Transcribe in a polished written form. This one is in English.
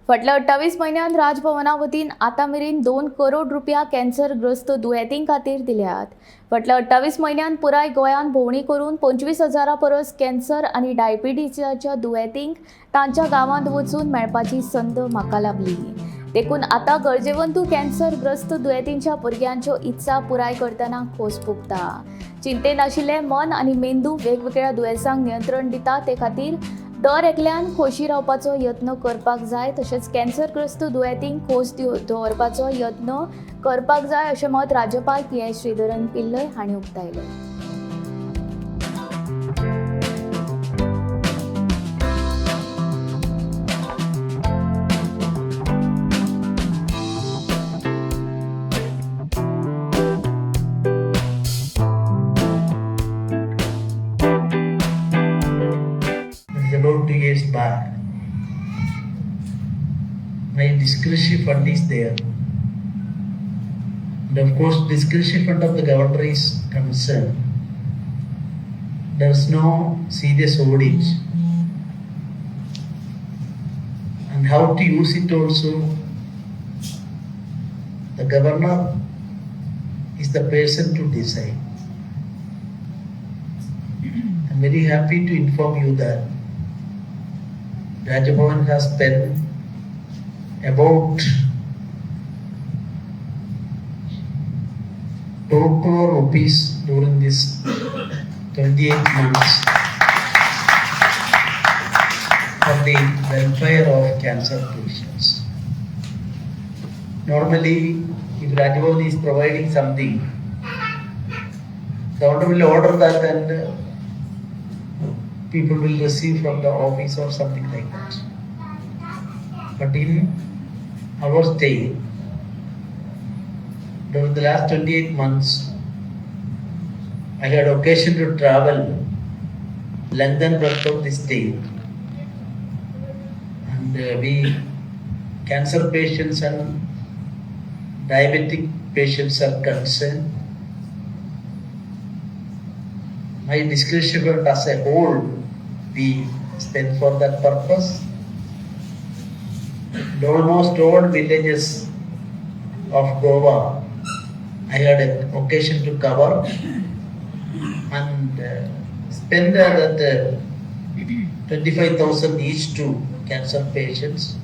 फाटल्या 28 म्हयन्यांत राजभवना वतीन आतां मेरेन 2 करोड रुपया कॅन्सरग्रस्त दुयेंतीं खातीर दिल्यात. फाटल्या 28 म्हयन्यांत पुराय गोंयांत भोंवडी करून 25,000 परस कॅन्सर आनी डायबिटीजाच्या दुयेंतींक तांच्या गांवांत वचून मेळपाची संद म्हाका लाभली. देखून आतां गरजेवंतू कॅन्सरग्रस्त दुयेंतींच्या भुरग्यांच्यो इत्सा पुराय करतना खोस भोगता. चिंतेन आशिल्लें मन आनी मेंदू वेगवेगळ्या दुयेंसांक नियंत्रण दिता ते खातीर दर एकल्यान खोशी रावपाचो यत्न करपाक जाय. तशेंच कॅन्सरग्रस्त दुयेंतींक खोस दवरपाचो यत्न करपाक जाय अशें मत राज्यपाल PS श्रीधरन पिल्लय हांणी उक्तायलें. About 2 years back, my discretionary fund is there. And of course, discretionary fund of the governor is concerned. There is no serious audit. And how to use it also, the governor is the person to decide. I'm very happy to inform you that Rajabhavan has spent about 2 crore rupees during this 28 months for the welfare of cancer patients. Normally, if Rajabhavan is providing something, the government will order that and people will receive from the office or something like that. But in our state, during the last 28 months, I had occasion to travel length and breadth of the state. And we, cancer patients and diabetic patients are concerned. My discretion as a whole we spent for that purpose. In almost all villages of Goa, I had an occasion to cover and spend that 25,000 each to cancer patients.